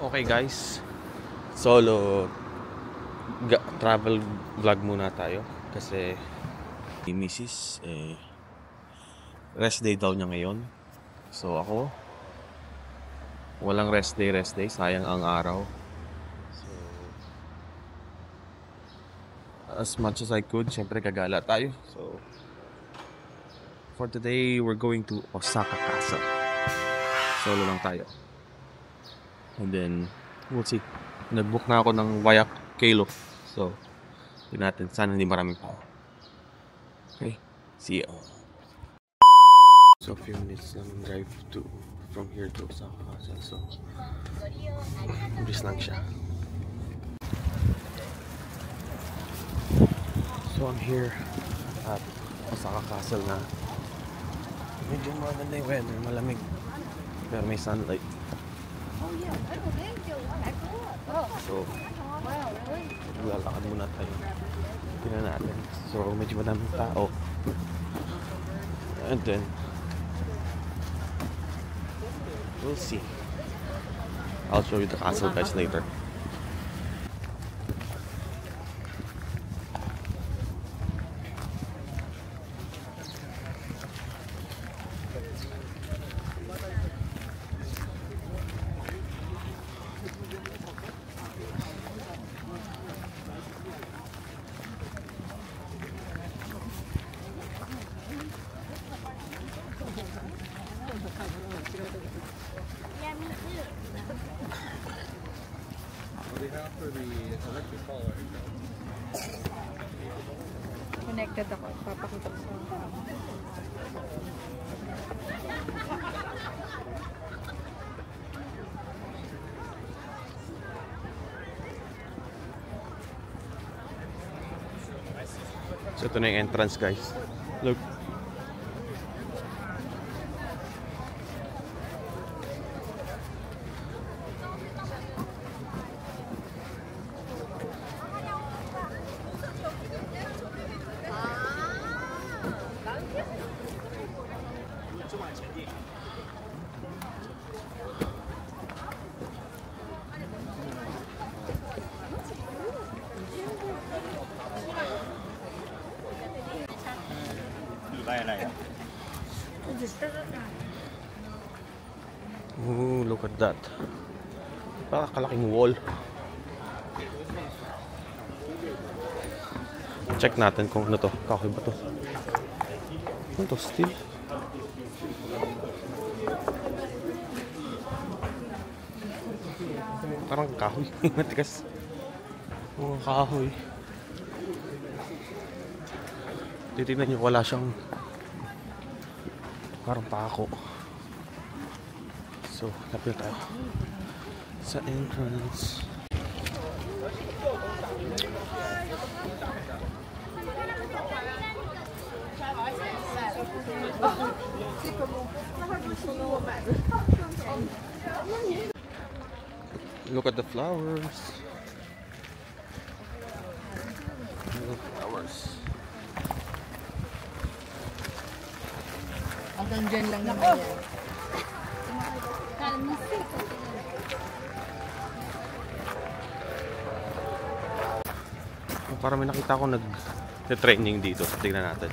Okay guys, solo travel vlog muna tayo kasi si Mrs. Rest day daw niya ngayon. So ako, walang rest day, sayang ang araw. So as much as I could, syempre gagala tayo. So for today, we're going to Osaka Castle. Solo lang tayo. And then, we'll see. Nag-book na ako ng via Kalo. So, tignan natin. Sana hindi maraming tao. Okay, see you. So, a few minutes lang drive from here to Osaka Castle. So, bilis lang siya. So, I'm here at Osaka Castle na. Medyo maganda yung weather, malamig. Pero may sunlight. So, lalakad muna tayo. Tingnan natin. So, medyo madaming tao. And then, we'll see. I'll show you the castle guys later. Connected ako. Papakita ko. So ito na yung entrance guys. Look. Ooh, look at that. Napakalaking wall. Check natin kung ano to. Kahoy ba to? Ano to? Steel? Parang kahoy. Matigas. Mga kahoy. Titignan nyo, wala siyang parang pako. So, lapit tayo sa entrance. Look at the flowers. Hanggang dyan lang naman yan. Parang may nakita ko nag-training dito. Tingnan natin.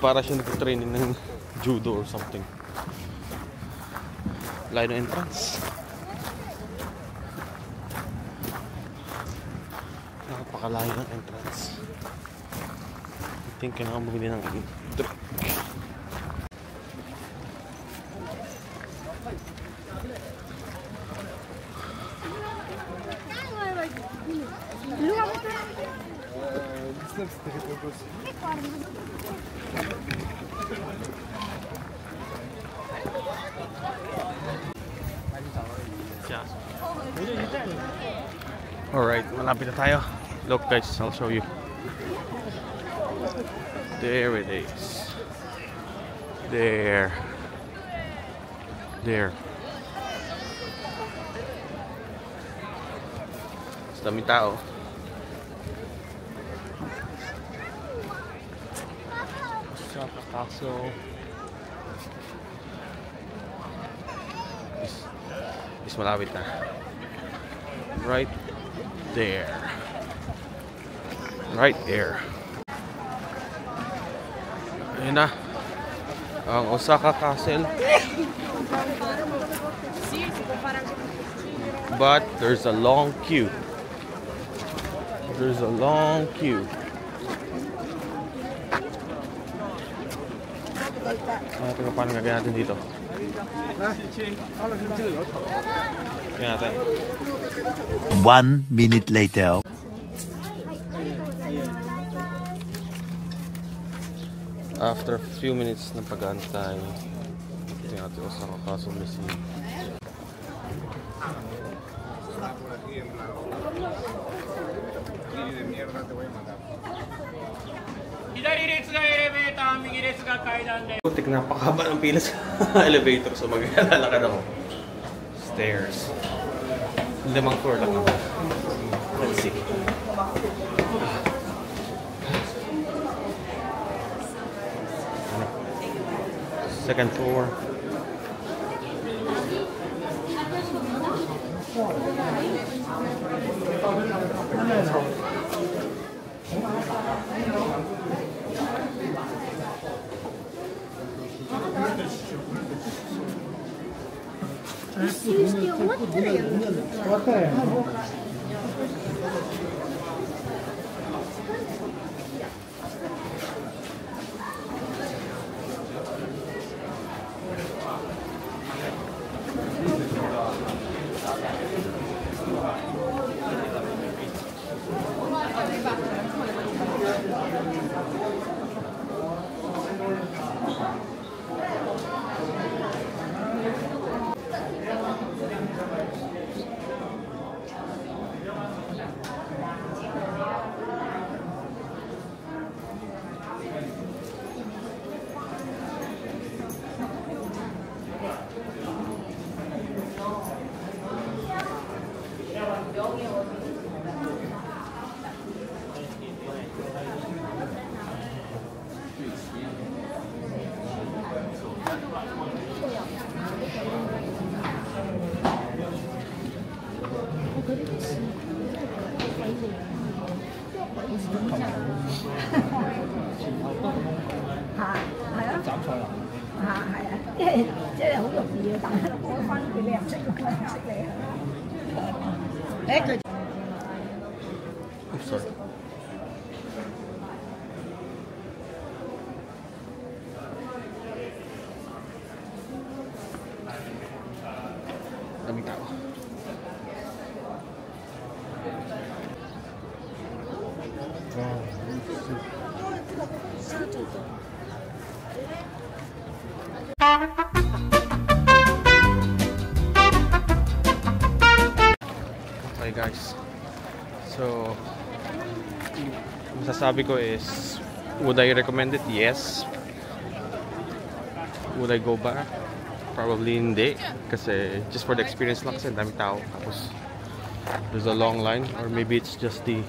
Para siya nag-training ng judo or something. Layo ng entrance. Napakalayo ng entrance. I think kailangan bumili ng drink. Alright, malapit na tayo. Look guys, I'll show you. There it is. There. Mas daming tao. Osaka Castle is malapit na. Right there. Right there. Ayun na. Ang Osaka Castle. But there's a long queue. There's a long queue. Tingnan paano gagawin natin dito. Tingnan natin. 1 minute later. After a few minutes ng pag-aantay, tingnan natin Osaka Castle Museum. Putik, napakahaba ng pila sa elevator, so mag-alalakad ako. Stairs. 5 floor lang ako. Let's see. Second floor. I'm sorry. Daming tao. Okay guys, so masasabi ko is, would I recommend it? Yes. Would I go back? Probably hindi, kasi just for the experience lang, kasi dami tao, tapos there's a long line, or maybe it's just the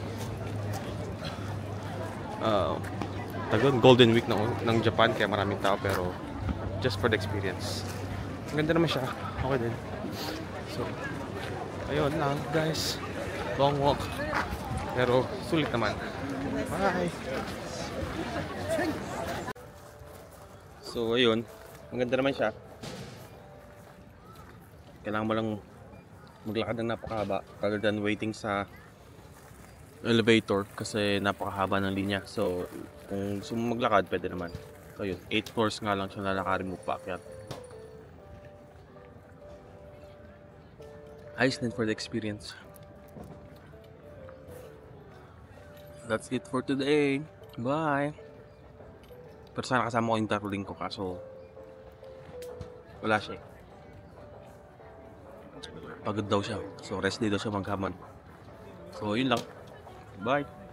Golden Week ng Japan, kaya maraming tao, pero just for the experience, ang ganda naman siya, okay din. So ayun lang guys, long walk, pero sulit naman. Bye! So ayun, ang ganda naman siya. Kailangan mo lang maglakad ng napakahaba rather than waiting sa elevator kasi napakahaba ng linya. So kung gusto mo maglakad, pwede naman. So yun, 8 floors nga lang siya, lalakarin mo paakyat. Ayos din for the experience. That's it for today. Bye! Pero sana kasama ko yung darling ko, kaso wala siya. Pagod daw siya. So rest day daw siya maghamon. So, yun lang. Bye!